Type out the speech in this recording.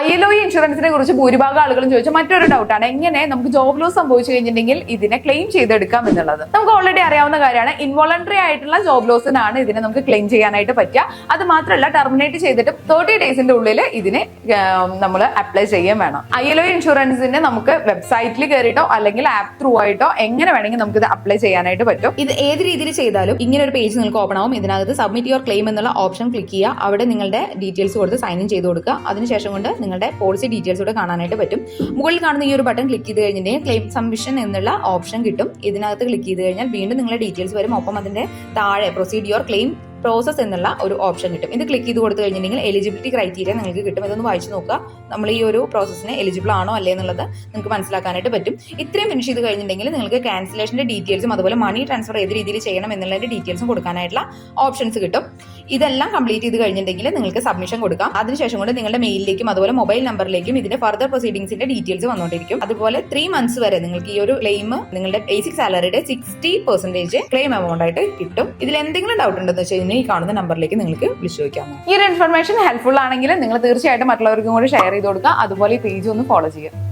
ILO ഇൻഷുറൻസിനെ കുറിച്ച് ഭൂരിഭാഗം ആളുകളും ചോദിച്ച മറ്റൊരു ഡൗട്ടാണ് എങ്ങനെ നമുക്ക് ജോബ് ലോസ് സംഭവിച്ചു കഴിഞ്ഞിട്ടുണ്ടെങ്കിൽ ഇതിനെ ക്ലെയിം ചെയ്തെടുക്കാം എന്നുള്ളത്. നമുക്ക് ഓൾറെഡി അറിയാവുന്ന കാര്യമാണ്. ഇൻവോളണ്ടറി ആയിട്ടുള്ള ജോബ് ലോസിനാണ് ഇതിനെ നമുക്ക് ക്ലെയിം ചെയ്യാനായിട്ട് പറ്റുക. അത് മാത്രമല്ല ടെർമിനേറ്റ് ചെയ്തിട്ട് 30 ഡേയ്സിന്റെ ഉള്ളിൽ ഇതിന് നമ്മൾ അപ്ലൈ ചെയ്യാൻ വേണം. ILO ഇൻഷുറൻസിന് നമുക്ക് വെബ്സൈറ്റിൽ കയറിയിട്ടോ അല്ലെങ്കിൽ ആപ്പ് ത്രൂ ആയിട്ടോ എങ്ങനെ വേണമെങ്കിൽ നമുക്ക് ഇത് അപ്ലൈ ചെയ്യാനായിട്ട് പറ്റും. ഇത് ഏത് രീതിയിൽ ചെയ്താലും ഇങ്ങനെ ഒരു പേജ് നിങ്ങൾക്ക് ഓപ്പൺ ആവും. ഇതിനകത്ത് സബ്മിറ്റ് യുവർ ക്ലെയിം എന്നുള്ള ഓപ്ഷൻ ക്ലിക്ക് ചെയ്യുക. അവിടെ നിങ്ങളുടെ ഡീറ്റെയിൽസ് കൊടുത്ത് സൈൻ ഇൻ ചെയ്ത് കൊടുക്കുക. അതിനുശേഷം കൊണ്ട് നിങ്ങളുടെ പോളിസി ഡീറ്റെയിൽസ് കൂടെ കാണാനായിട്ട് പറ്റും. മുകളിൽ കാണുന്ന ഈ ഒരു ബട്ടൺ ക്ലിക്ക് ചെയ്ത് കഴിഞ്ഞിട്ടുണ്ടെങ്കിൽ ക്ലെയിം സബ്മിഷൻ എന്നുള്ള ഓപ്ഷൻ കിട്ടും. ഇതിനകത്ത് ക്ലിക്ക് ചെയ്ത് കഴിഞ്ഞാൽ വീണ്ടും നിങ്ങളുടെ ഡീറ്റെയിൽസ് വരും. ഒപ്പം അതിന്റെ താഴെ പ്രൊസീഡ് യുവർ ക്ലെയിം പ്രോസസ് എന്നുള്ള ഒരു ഓപ്ഷൻ കിട്ടും. ഇത് ക്ലിക്ക് ചെയ്ത് കൊടുത്തു കഴിഞ്ഞിട്ടുണ്ടെങ്കിൽ എലിജിബിലിറ്റി ക്രൈറ്റീരിയ നിങ്ങൾക്ക് കിട്ടും. ഇതൊന്ന് വായിച്ചു നോക്കുക. നമ്മൾ ഈ ഒരു പ്രോസസ്സിന് എലിജിബിൾ ആണോ അല്ലേ എന്നുള്ളത് നിങ്ങൾക്ക് മനസ്സിലാക്കാനായിട്ട് പറ്റും. ഇത്രയും ഫിനിഷ് ചെയ്ത് കഴിഞ്ഞിട്ടുണ്ടെങ്കിൽ നിങ്ങൾക്ക് ക്യാൻസലേഷന്റെ ഡീറ്റെയിൽസും അതുപോലെ മണി ട്രാൻസ്ഫർ ഏത് രീതിയിൽ ചെയ്യണം എന്നുള്ളതിന്റെ ഡീറ്റെയിൽസും കൊടുക്കാനായിട്ടുള്ള ഓപ്ഷൻസ് കിട്ടും. ഇതെല്ലാം കംപ്ലീറ്റ് ചെയ്ത് കഴിഞ്ഞിട്ടുണ്ടെങ്കിൽ നിങ്ങൾക്ക് സബ്മിഷൻ കൊടുക്കാം. അതിനുശേഷം കൊണ്ട് നിങ്ങളുടെ മെയിലിലേക്കും അതുപോലെ മൊബൈൽ നമ്പറിലേക്കും ഇതിന്റെ ഫർദർ പ്രൊസീഡിംഗ്സിന്റെ ഡീറ്റെയിൽസ് വന്നുകൊണ്ടിരിക്കും. അതുപോലെ 3 months വരെ നിങ്ങൾക്ക് ഈ ഒരു ക്ലെയിം നിങ്ങളുടെ ബേസിക് സാലറിയുടെ 60% ക്ലെയിം എമൗണ്ട് ആയിട്ട് കിട്ടും. ഇതിൽ എന്തെങ്കിലും ഡൗട്ട് ഉണ്ടെന്ന് വെച്ചാൽ ഈ കാണുന്ന നമ്പറിലേക്ക് നിങ്ങൾക്ക് വിളിച്ചു ചോദിക്കാം. ഈ ഒരു ഇൻഫർമേഷൻ ഹെൽപ്ഫുൾ ആണെങ്കിൽ നിങ്ങൾ തീർച്ചയായിട്ടും മറ്റുള്ളവർക്കും കൂടി ഷെയർ ചെയ്ത് കൊടുക്കുക. അതുപോലെ ഈ പേജ് ഒന്ന് ഫോളോ ചെയ്യുക.